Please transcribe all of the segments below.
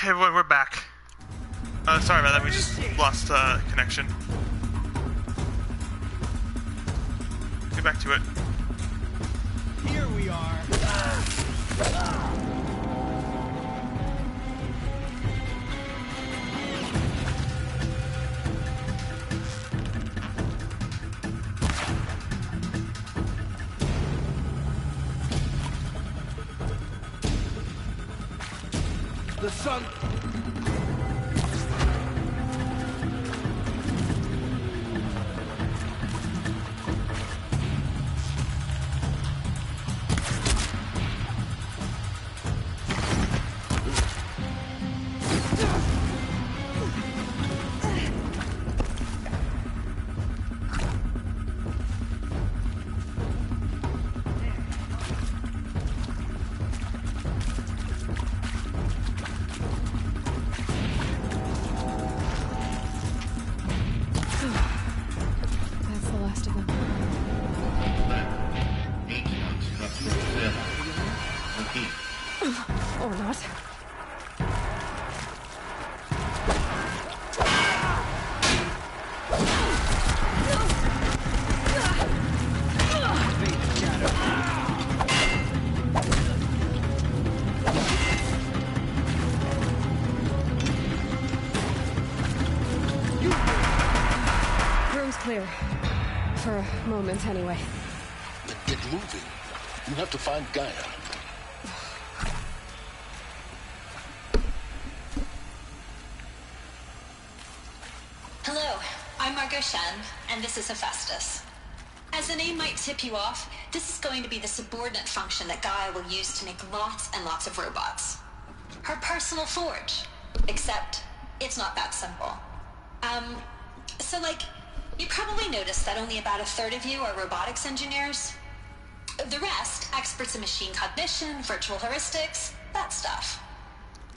Hey everyone, we're back. Sorry about that, we just lost connection. Get back to it. Here we are. The sun. Or not. Room's clear. For a moment, anyway. Then get moving. You have to find Gaia. And this is Hephaestus. As the name might tip you off, this is going to be the subordinate function that Gaia will use to make lots and lots of robots. Her personal forge. Except, it's not that simple. You probably noticed that only about a third of you are robotics engineers. The rest, experts in machine cognition, virtual heuristics, that stuff.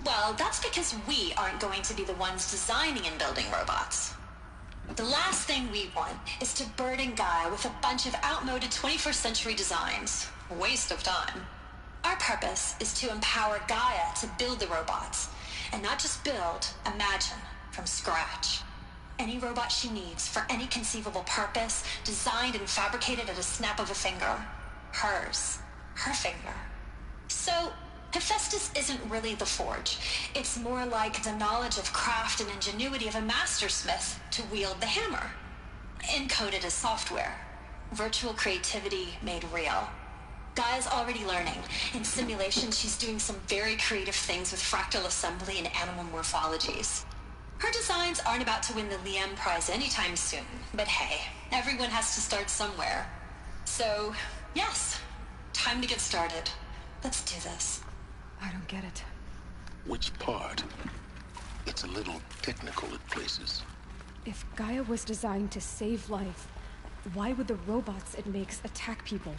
Well, that's because we aren't going to be the ones designing and building robots. The last thing we want is to burden Gaia with a bunch of outmoded 21st century designs. A waste of time. Our purpose is to empower Gaia to build the robots. And not just build, imagine, from scratch. Any robot she needs for any conceivable purpose, designed and fabricated at a snap of a finger. Hers. Her finger. So, Hephaestus isn't really the forge. It's more like the knowledge of craft and ingenuity of a mastersmith to wield the hammer. Encoded as software. Virtual creativity made real. Gaia's already learning. In simulation, she's doing some very creative things with fractal assembly and animal morphologies. Her designs aren't about to win the Liam Prize anytime soon, but hey, everyone has to start somewhere. So, yes, time to get started. Let's do this. I don't get it. Which part? It's a little technical at places. If Gaia was designed to save life, why would the robots it makes attack people?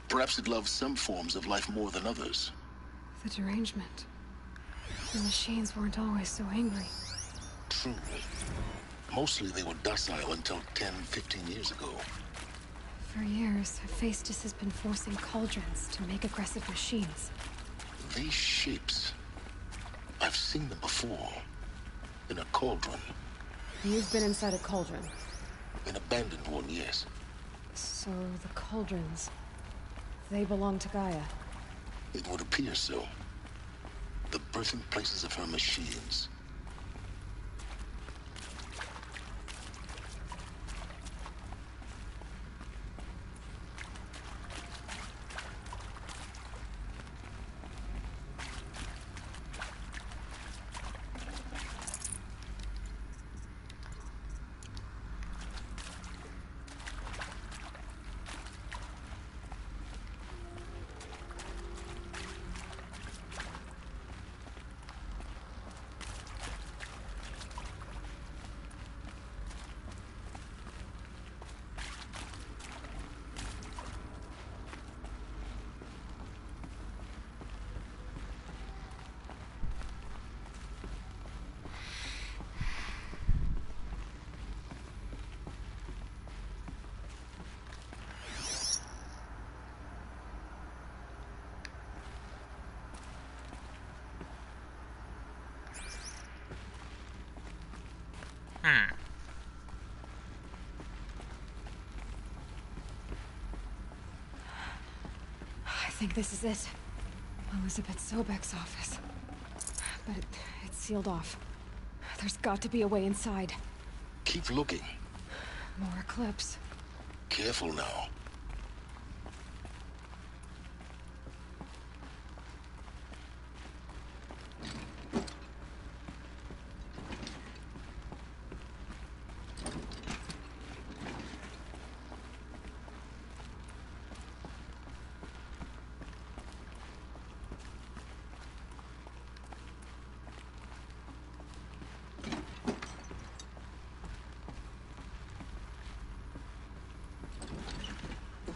Perhaps it loves some forms of life more than others. The derangement. The machines weren't always so angry. True. Mostly they were docile until 10, 15 years ago. For years, Hephaestus has been forcing cauldrons to make aggressive machines. These shapes, I've seen them before. In a cauldron. You've been inside a cauldron? An abandoned one, yes. So the cauldrons, they belong to Gaia? It would appear so. The birthing places of her machines. I think this is it. Elizabeth Sobek's office. But it's sealed off. There's got to be a way inside. Keep looking. More clips. Careful now.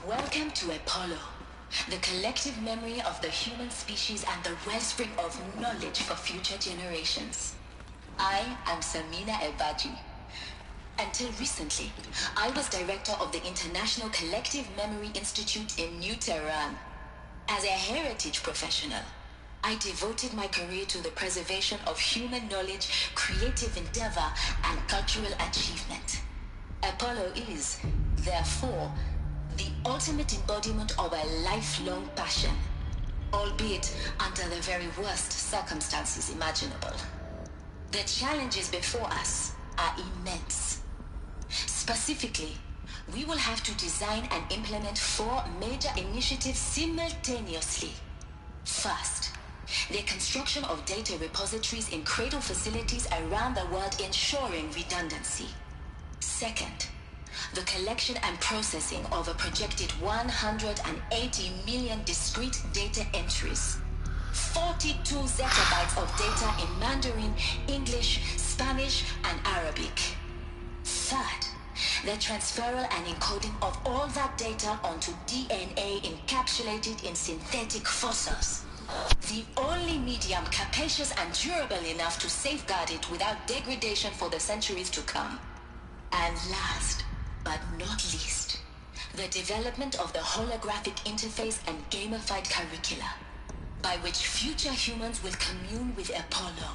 Welcome to Apollo, the collective memory of the human species and the wellspring of knowledge for future generations. I am Samina Elbaji. Until recently, I was director of the International Collective Memory Institute in New Tehran. As a heritage professional, I devoted my career to the preservation of human knowledge, creative endeavor, and cultural achievement. Apollo is, therefore, the ultimate embodiment of a lifelong passion, albeit under the very worst circumstances imaginable. The challenges before us are immense. Specifically, we will have to design and implement 4 major initiatives simultaneously. First, the construction of data repositories in cradle facilities around the world, ensuring redundancy. Second, the collection and processing of a projected 180 million discrete data entries. 42 zettabytes of data in Mandarin, English, Spanish, and Arabic. Third, the transferal and encoding of all that data onto DNA encapsulated in synthetic fossils. The only medium capacious and durable enough to safeguard it without degradation for the centuries to come. And last, but not least, the development of the holographic interface and gamified curricula, by which future humans will commune with Apollo,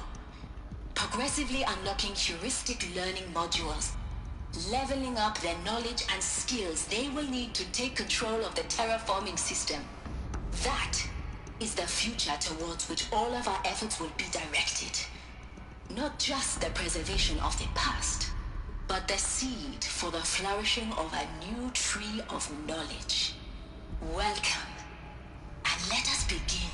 progressively unlocking heuristic learning modules, leveling up their knowledge and skills they will need to take control of the terraforming system. That is the future towards which all of our efforts will be directed. Not just the preservation of the past, but the seed for the flourishing of a new tree of knowledge. Welcome, and let us begin.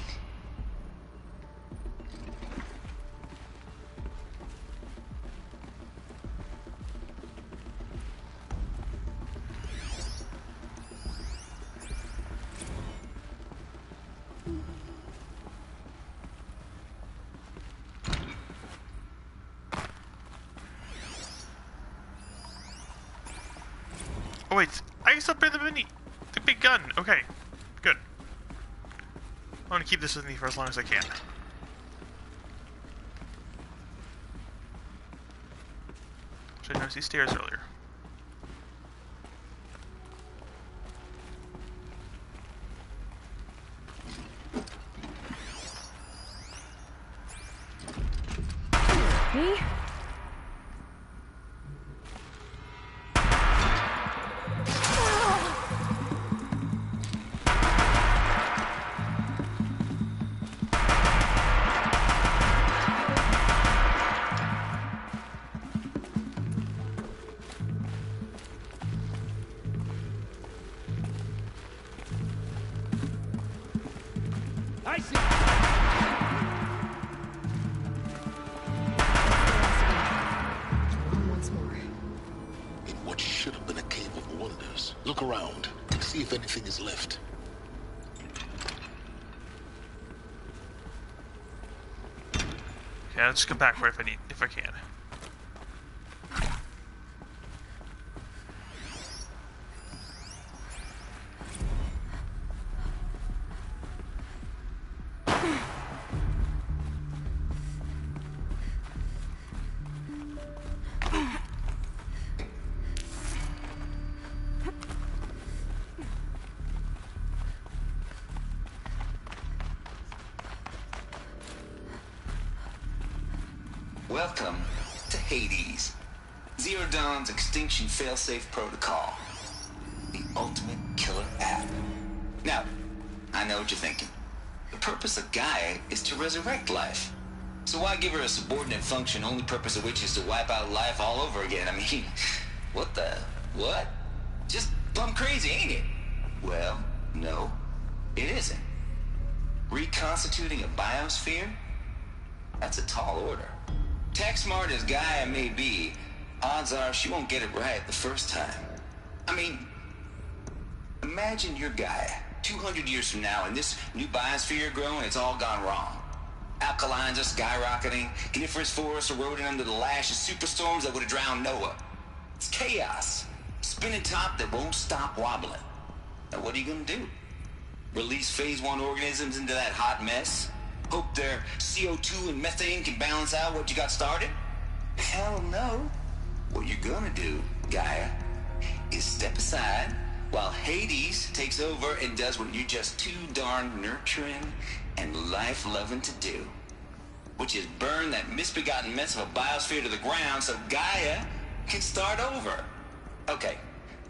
Oh wait, I can still play the big gun. Okay, good. I want to keep this with me for as long as I can. I noticed these stairs earlier. Me? I see. Once more. In what should have been a cave of wonders. Look around. See if anything is left. Yeah, let's come back for it if I can. Welcome to Hades. Zero Dawn's Extinction Failsafe Protocol. The ultimate killer app. Now, I know what you're thinking. The purpose of Gaia is to resurrect life. So why give her a subordinate function, only purpose of which is to wipe out life all over again? I mean, what? Just plumb crazy, ain't it? Well, no, it isn't. Reconstituting a biosphere? That's a tall order. Tech smart as Gaia may be, odds are she won't get it right the first time. I mean, imagine you're Gaia, 200 years from now, and this new biosphere growing, it's all gone wrong. Alkalines are skyrocketing, coniferous forests eroding under the lash of superstorms that would have drowned Noah. It's chaos. Spinning top that won't stop wobbling. Now what are you gonna do? Release phase 1 organisms into that hot mess? Hope their CO2 and methane can balance out what you got started? Hell no. What you're gonna do, Gaia, is step aside while Hades takes over and does what you're just too darn nurturing and life-loving to do, which is burn that misbegotten mess of a biosphere to the ground so Gaia can start over. Okay,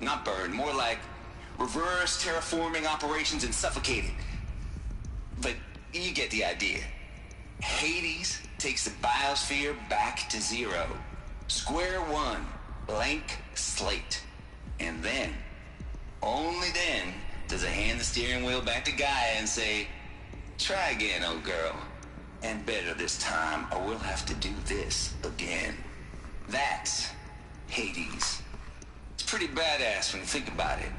not burn, more like reverse terraforming operations and suffocate it. But you get the idea. Hades takes the biosphere back to zero. Square one, blank slate. And then, only then, does it hand the steering wheel back to Gaia and say, try again, old girl. And better this time, or we'll have to do this again. That's Hades. It's pretty badass when you think about it.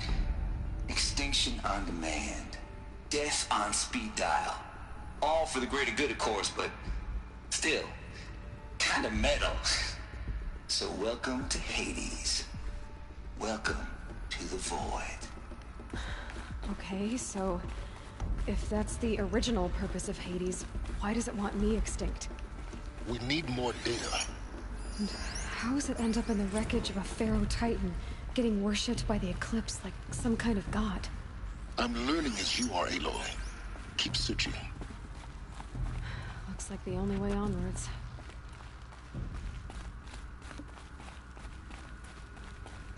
Extinction on demand. Death on speed dial. All for the greater good, of course, but still, kind of metal. So welcome to Hades. Welcome to the void. Okay, so if that's the original purpose of Hades, why does it want me extinct? We need more data. And how does it end up in the wreckage of a Pharaoh Titan, getting worshipped by the Eclipse like some kind of god? I'm learning as you are, Aloy. Keep searching. Looks like the only way onwards.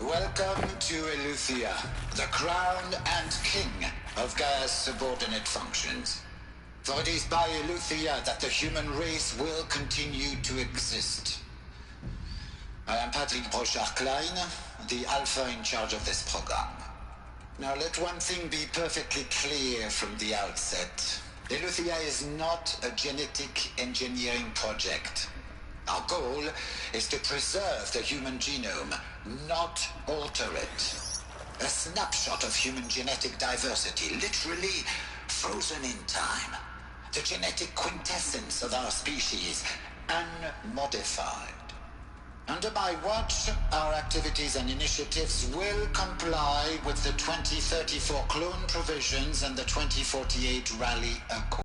Welcome to Eleuthia, the crown and king of Gaia's subordinate functions. For it is by Eleuthia that the human race will continue to exist. I am Patrick Brochard-Klein, the Alpha in charge of this program. Now let one thing be perfectly clear from the outset. Eleuthia is not a genetic engineering project. Our goal is to preserve the human genome, not alter it. A snapshot of human genetic diversity, literally frozen in time. The genetic quintessence of our species, unmodified. Under my watch, our activities and initiatives will comply with the 2034 clone provisions and the 2048 Rally Accord.